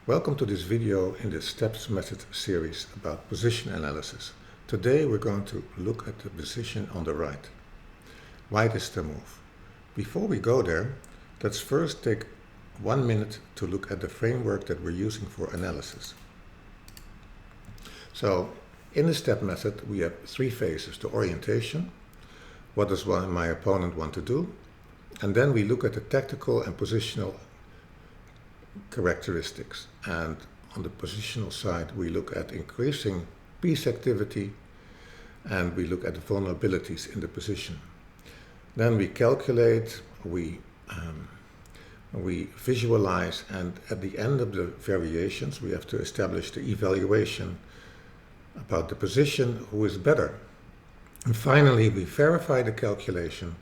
Welcome to this video in the Steps Method series about position analysis. Today we're going to look at the position on the right. White is the move. Before we go there, let's first take 1 minute to look at the framework that we're using for analysis. So in the step method we have 3 phases: the orientation, what does my opponent want to do, and then we look at the tactical and positional characteristics. And on the positional side we look at increasing piece activity and we look at the vulnerabilities in the position. Then we calculate, we visualize, and at the end of the variations we have to establish the evaluation about the position, who is better. And finally we verify the calculation.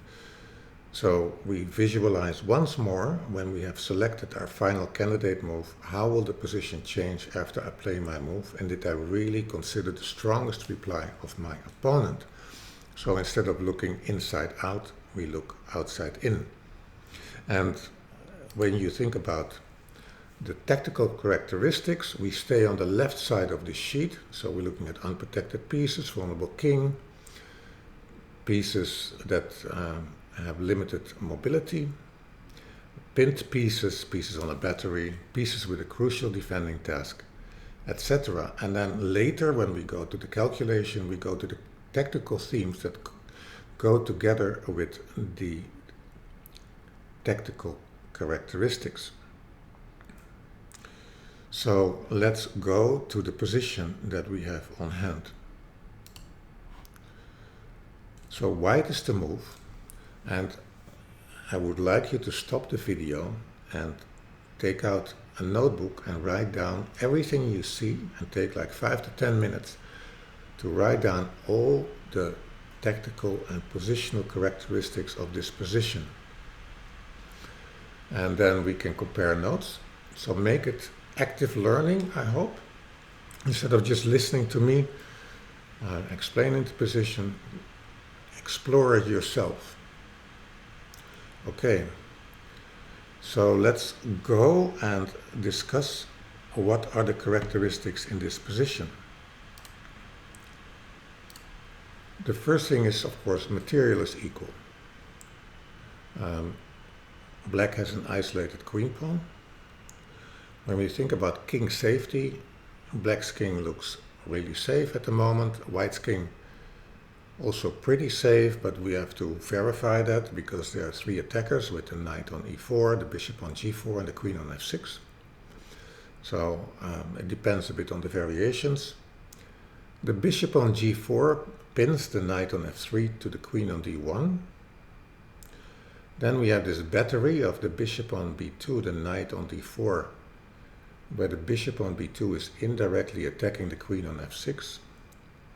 So we visualize once more, when we have selected our final candidate move, how will the position change after I play my move, and did I really consider the strongest reply of my opponent. So instead of looking inside out, we look outside in. And when you think about the tactical characteristics, we stay on the left side of the sheet. So we're looking at unprotected pieces, vulnerable king, pieces that have limited mobility, pinned pieces, pieces on a battery, pieces with a crucial defending task, etc. And then later, when we go to the calculation, we go to the tactical themes that go together with the tactical characteristics. So let's go to the position that we have on hand. So white is the move. And I would like you to stop the video and take out a notebook and write down everything you see, and take like 5 to 10 minutes to write down all the tactical and positional characteristics of this position. And then we can compare notes. So make it active learning, I hope, instead of just listening to me explaining the position. Explore it yourself. Okay, so let's go and discuss what are the characteristics in this position. The first thing is, of course, material is equal. Black has an isolated queen pawn. When we think about king safety, black's king looks really safe at the moment. White's king also pretty safe, but we have to verify that because there are 3 attackers with the knight on e4, the bishop on g4, and the queen on f6. So it depends a bit on the variations. The bishop on g4 pins the knight on f3 to the queen on d1. Then we have this battery of the bishop on b2, the knight on d4, where the bishop on b2 is indirectly attacking the queen on f6.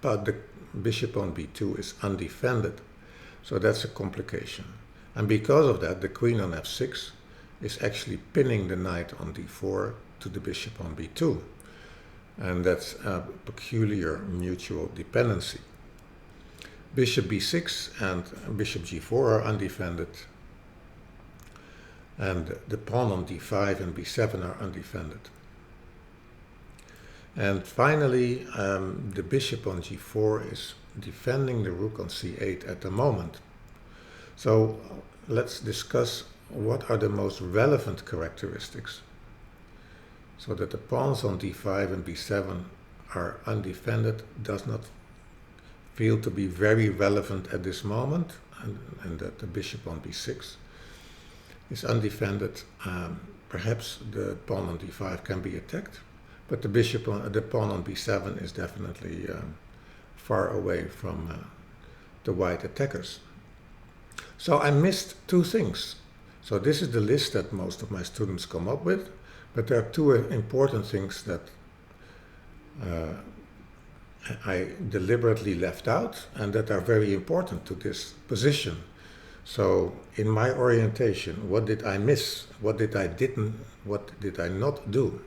But the bishop on b2 is undefended, so that's a complication. And because of that, the queen on f6 is actually pinning the knight on d4 to the bishop on b2. And that's a peculiar mutual dependency. Bishop b6 and bishop g4 are undefended. And the pawn on d5 and b7 are undefended. And finally, the bishop on g4 is defending the rook on c8 at the moment. So let's discuss what are the most relevant characteristics, so that the pawns on d5 and b7 are undefended does not feel to be very relevant at this moment, and that the bishop on b6 is undefended. Perhaps the pawn on d5 can be attacked, but the pawn on b7 is definitely far away from the white attackers. So I missed 2 things. So this is the list that most of my students come up with, but there are 2 important things that I deliberately left out and that are very important to this position. So in my orientation, what did I miss? What did I not do?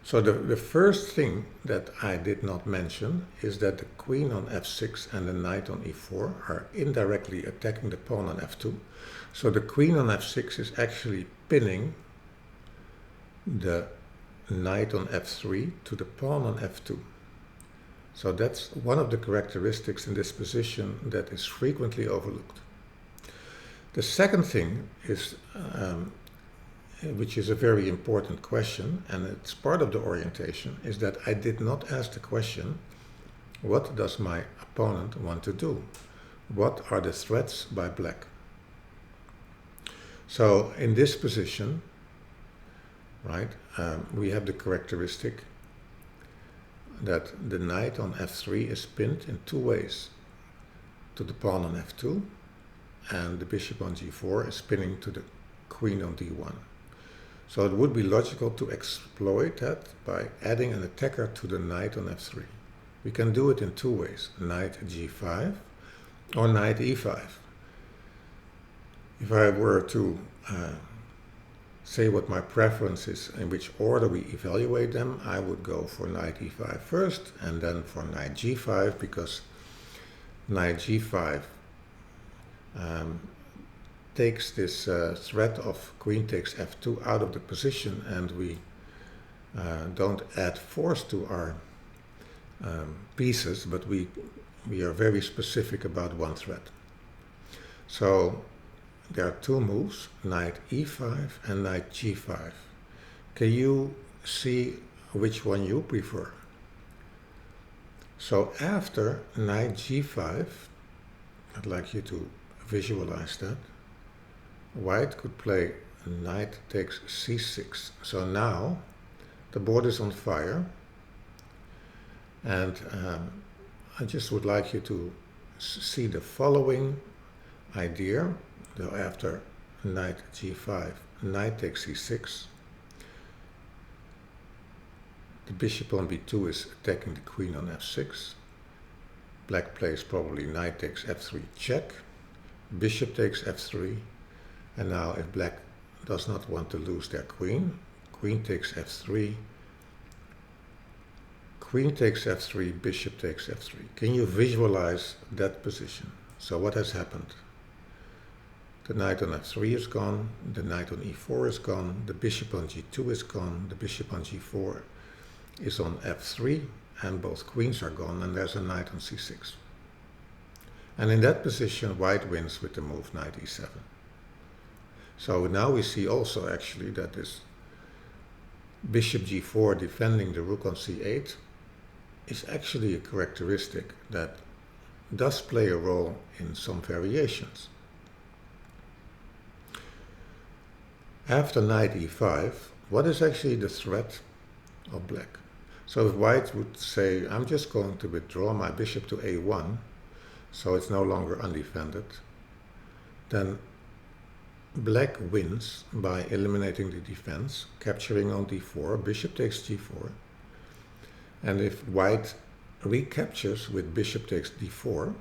So the first thing that I did not mention is that the queen on f6 and the knight on e4 are indirectly attacking the pawn on f2. So the queen on f6 is actually pinning the knight on f3 to the pawn on f2. So that's one of the characteristics in this position that is frequently overlooked. The second thing is, which is a very important question, and it's part of the orientation, is that I did not ask the question, what does my opponent want to do? What are the threats by black? So in this position, right, we have the characteristic that the knight on f3 is pinned in two ways, to the pawn on f2, and the bishop on g4 is pinning to the queen on d1. So it would be logical to exploit that by adding an attacker to the knight on f3. We can do it in two ways, knight g5 or knight e5. If I were to say what my preference is, in which order we evaluate them, I would go for knight e5 first and then for knight g5, because knight g5 takes this threat of queen takes f2 out of the position, and we don't add force to our pieces, but we are very specific about one threat. So there are two moves, knight e5 and knight g5. Can you see which one you prefer? So after knight g5, I'd like you to visualize that. White could play knight takes c6. So now the board is on fire, and I just would like you to see the following idea. So after knight g5, knight takes c6. The bishop on b2 is attacking the queen on f6. Black plays probably knight takes f3 check. Bishop takes f3. And now if black does not want to lose their queen, queen takes f3. Queen takes f3, bishop takes f3. Can you visualize that position? So what has happened? The knight on f3 is gone, the knight on e4 is gone, the bishop on g2 is gone, the bishop on g4 is on f3, and both queens are gone, and there's a knight on c6. And in that position, white wins with the move knight e7. So now we see also actually that this bishop g4 defending the rook on c8 is actually a characteristic that does play a role in some variations. After knight e5, what is actually the threat of black? So if white would say, I'm just going to withdraw my bishop to a1, so it's no longer undefended, then black wins by eliminating the defense, capturing on d4, bishop takes g4, and if white recaptures with bishop takes d4,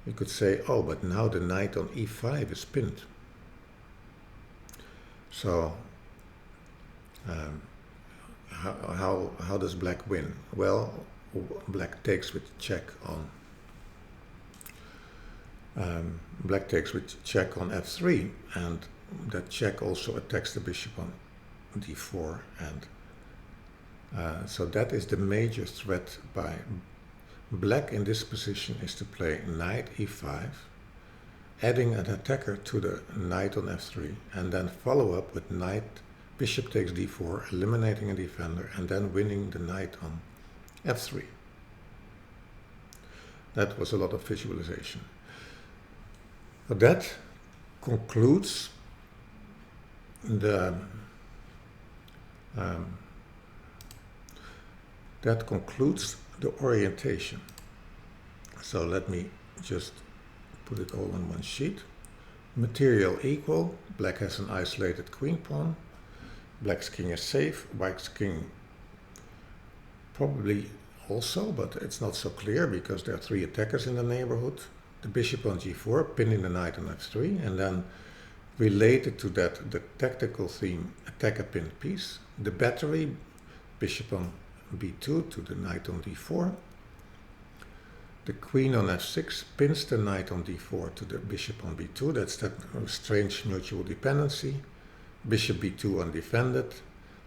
we could say, oh, but now the knight on e5 is pinned. So how does black win? Well, black takes with check on f3, and that check also attacks the bishop on d4, and so that is the major threat by black in this position, is to play knight e5, adding an attacker to the knight on f3, and then follow up with knight bishop takes d4, eliminating a defender, and then winning the knight on f3. That was a lot of visualization. But that concludes the orientation. So let me just put it all on one sheet. Material equal, black has an isolated queen pawn, black's king is safe, white's king probably also, but it's not so clear because there are three attackers in the neighborhood. The bishop on g4, pinning the knight on f3, and then related to that, the tactical theme, attack a pinned piece. The battery, bishop on b2 to the knight on d4. The queen on f6 pins the knight on d4 to the bishop on b2. That's that strange mutual dependency. Bishop b2 undefended.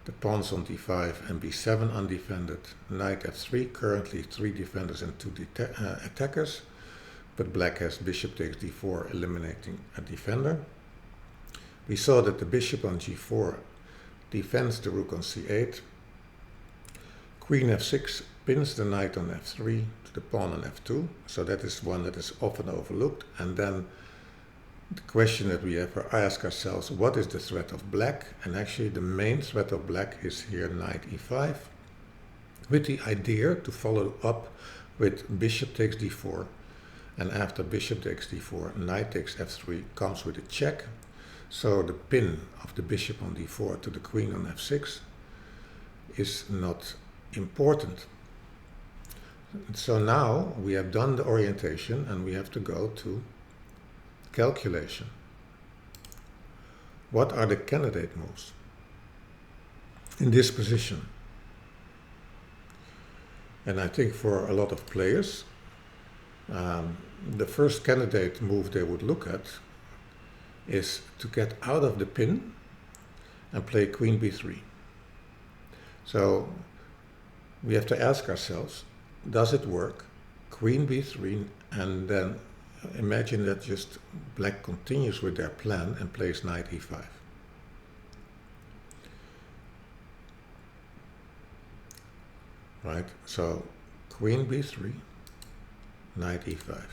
The pawns on d5 and b7 undefended. Knight f3, currently 3 defenders and 2 attackers, but black has bishop takes d4, eliminating a defender. We saw that the bishop on g4 defends the rook on c8. Queen f6 pins the knight on f3 to the pawn on f2, so that is one that is often overlooked. And then the question that we have to ask ourselves, what is the threat of black? And actually the main threat of black is here knight e5, with the idea to follow up with bishop takes d4, and after bishop takes d4, knight takes f3 comes with a check. So the pin of the bishop on d4 to the queen on f6 is not important. So now we have done the orientation and we have to go to calculation. What are the candidate moves in this position? And I think for a lot of players, the first candidate move they would look at is to get out of the pin and play queen b3. So we have to ask ourselves, does it work? Queen b3, and then imagine that just black continues with their plan and plays knight e5. Right, so queen b3, knight e5.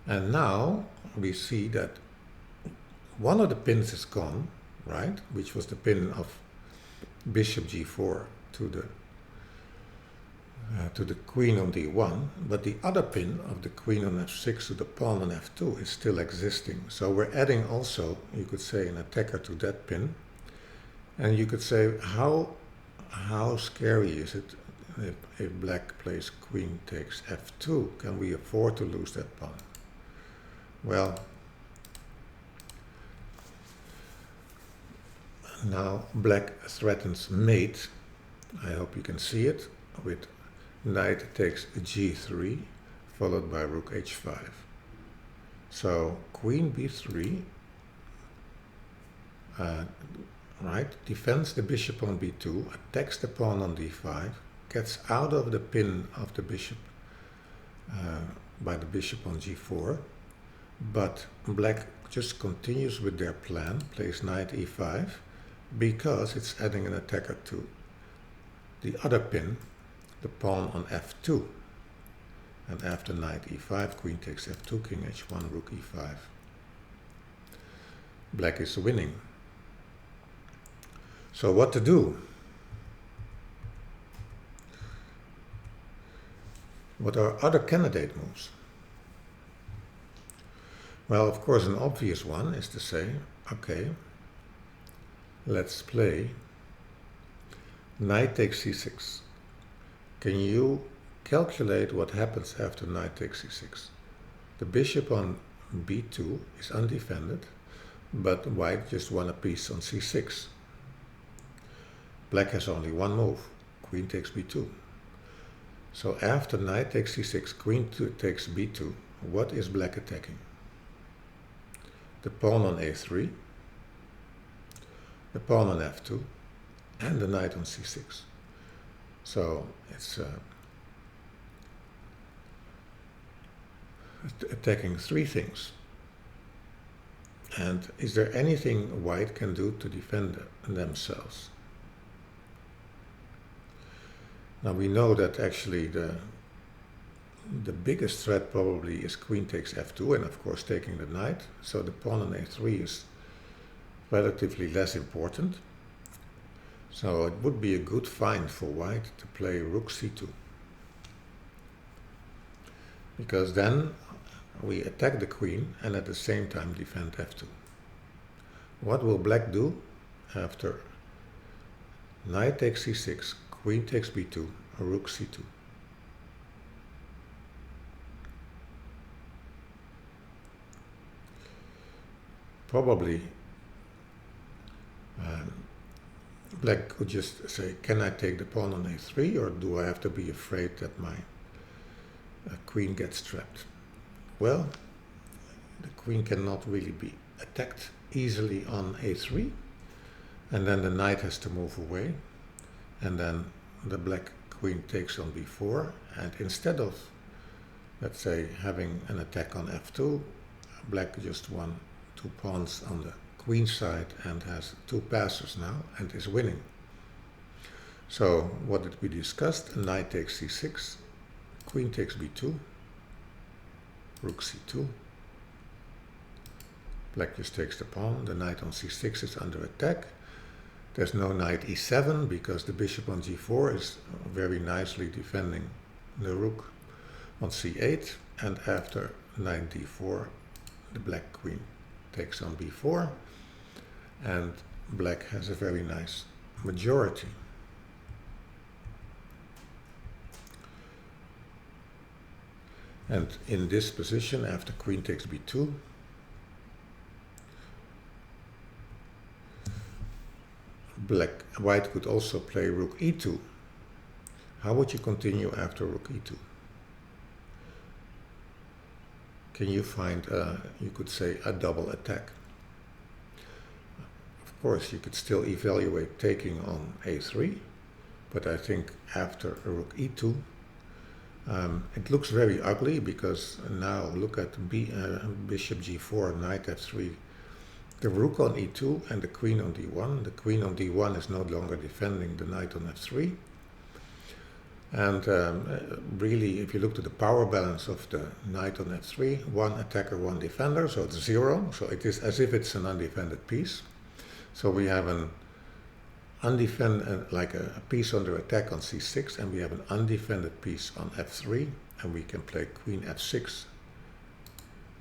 And now we see that one of the pins is gone, right, which was the pin of bishop g4 to the queen on d1, but the other pin of the queen on f6 to the pawn on f2 is still existing. So we're adding also, you could say, an attacker to that pin. And you could say, how scary is it if black plays queen takes f2? Can we afford to lose that pawn? Well, now black threatens mate. I hope you can see it, with knight takes g3 followed by rook h5. So queen b3 right, defends the bishop on b2, attacks the pawn on d5, gets out of the pin of the bishop by the bishop on g4, but black just continues with their plan, plays knight e5, because it's adding an attacker to the other pin, the pawn on f2. And after knight e5, queen takes f2, king h1, rook e5. Black is winning. So what to do? What are other candidate moves? Well, of course, an obvious one is to say, okay, let's play knight takes c6. Can you calculate what happens after knight takes c6? The bishop on b2 is undefended, but white just won a piece on c6. Black has only one move, queen takes b2. So after knight takes c6, queen takes b2, what is black attacking? The pawn on a3, the pawn on f2, and the knight on c6. So it's attacking three things. And is there anything white can do to defend themselves? Now we know that actually the biggest threat probably is queen takes f2, and of course taking the knight. So the pawn on a3 is relatively less important. So it would be a good find for white to play rook c2. Because then we attack the queen and at the same time defend f2. What will black do after knight takes c6, queen takes b2, rook c2? Probably black could just say, can I take the pawn on a3, or do I have to be afraid that my queen gets trapped? Well, the queen cannot really be attacked easily on a3, and then the knight has to move away, and then the black queen takes on b4, and instead of, let's say, having an attack on f2, black just won 2 pawns on the queen side and has 2 passes now and is winning. So what did we discuss? Knight takes c6, queen takes b2, rook c2, black just takes the pawn, the knight on c6 is under attack. There's no knight e7 because the bishop on g4 is very nicely defending the rook on c8, and after knight d4 the black queen takes on b4, and black has a very nice majority. And in this position, after queen takes b2, white could also play rook e2. How would you continue after rook e2? Can you find, you could say, a double attack? Of course, you could still evaluate taking on a3, but I think after rook e2, it looks very ugly, because now look at bishop g4, knight f3, the rook on e2 and the queen on d1. The queen on d1 is no longer defending the knight on f3. And really, if you look to the power balance of the knight on f3, 1 attacker, 1 defender, so it's 0. So it is as if it's an undefended piece. So we have an undefended, like a piece under attack on c6, and we have an undefended piece on f3, and we can play queen f6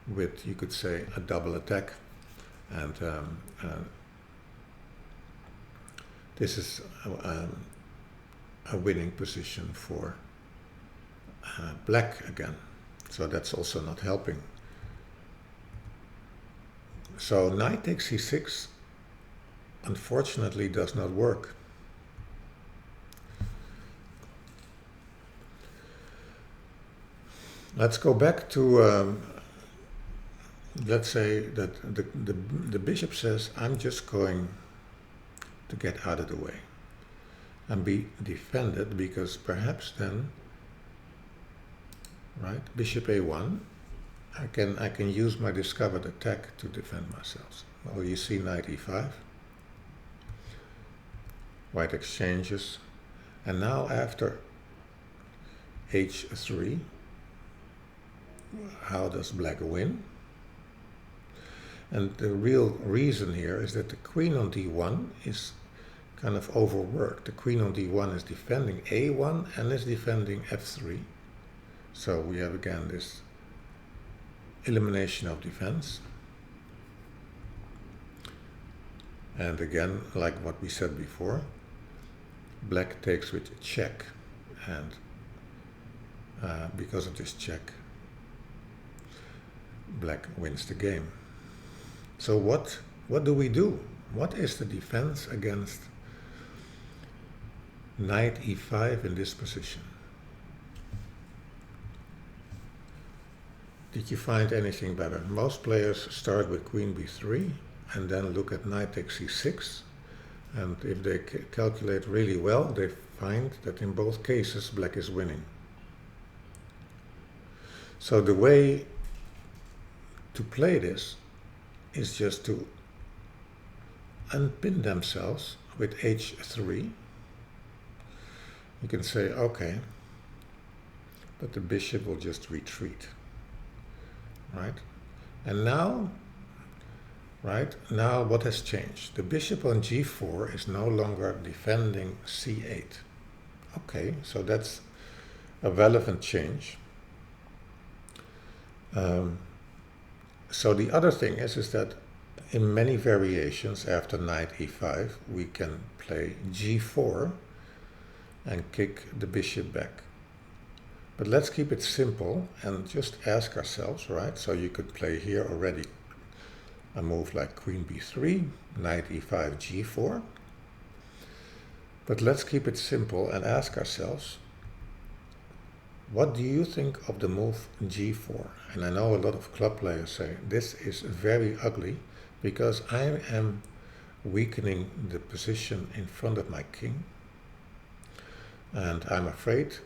with, you could say, a double attack. And this is a winning position for black again. So that's also not helping. So knight takes c6 unfortunately does not work. Let's go back to let's say that the bishop says, I'm just going to get out of the way and be defended, because perhaps then, right, bishop a1, I can use my discovered attack to defend myself. Well, you see knight e5, white exchanges, and now after h3, how does black win? And the real reason here is that the queen on d1 is kind of overworked. The queen on d1 is defending a1 and is defending f3. So we have again this elimination of defense. And again, like what we said before, black takes with a check. And because of this check, black wins the game. So what do we do? What is the defense against knight e5 in this position? Did you find anything better? Most players start with queen b3 and then look at knight takes c6, and if they calculate really well, they find that in both cases black is winning. So the way to play this is just to unpin themselves with h3. You can say, okay, but the bishop will just retreat, right? And now, right, now what has changed? The bishop on g4 is no longer defending c8. Okay, so that's a relevant change. So the other thing is that in many variations after knight e5, we can play g4 and kick the bishop back. But let's keep it simple and just ask ourselves, right? So you could play here already a move like queen b3, knight e5, g4. But let's keep it simple and ask ourselves, what do you think of the move g4? And I know a lot of club players say, this is very ugly because I am weakening the position in front of my king, and I'm afraid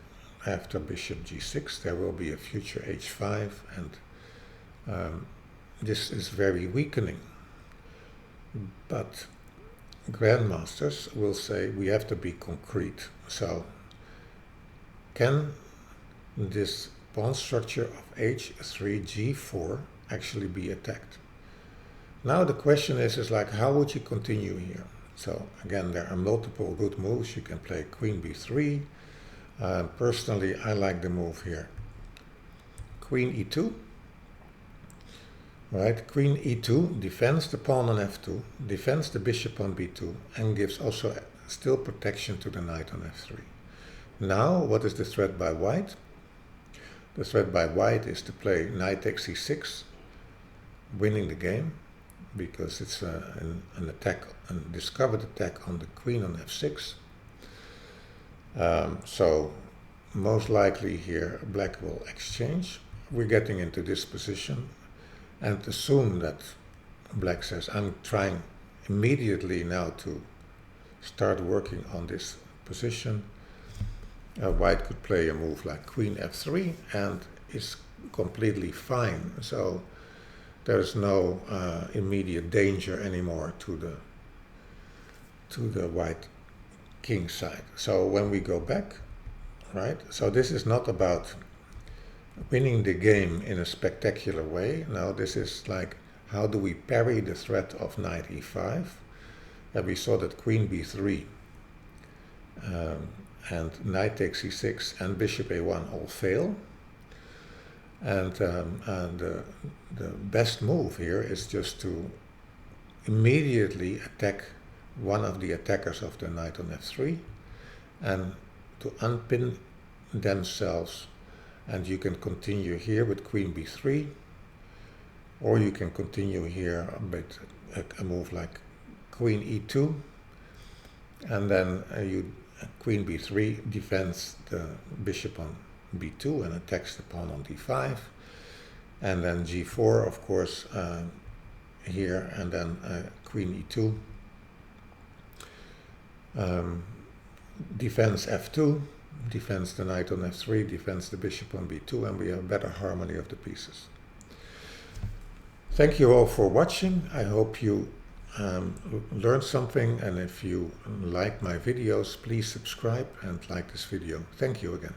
after bishop g6 there will be a future h5, and this is very weakening. But grandmasters will say we have to be concrete. So can this pawn structure of h3 g4 actually be attacked? Now the question is like, how would you continue here? So again, there are multiple good moves. You can play queen b3. Personally, I like the move here. Queen e2. Right, queen e2 defends the pawn on f2, defends the bishop on b2, and gives also still protection to the knight on f3. Now, what is the threat by white? The threat by white is to play knight takes c6, winning the game, because it's an attack, a discovered attack on the queen on f6. So most likely here black will exchange. We're getting into this position, and assume that black says, I'm trying immediately now to start working on this position. White could play a move like queen f3 and is completely fine. So there's no immediate danger anymore to the white king side. So when we go back, right, so this is not about winning the game in a spectacular way. Now this is like, how do we parry the threat of knight e5? And we saw that queen b3 and knight takes e6 and bishop a1 all fail. And the best move here is just to immediately attack one of the attackers of the knight on f3 and to unpin themselves. And you can continue here with queen b3, or you can continue here with a move like queen e2, and then queen b3 defends the bishop on b2 and attacks the pawn on d5, and then g4, of course, here, and then queen e2 defends f2, defends the knight on f3, defends the bishop on b2, and we have a better harmony of the pieces. Thank you all for watching. I hope you learned something, and if you like my videos, please subscribe and like this video. Thank you again.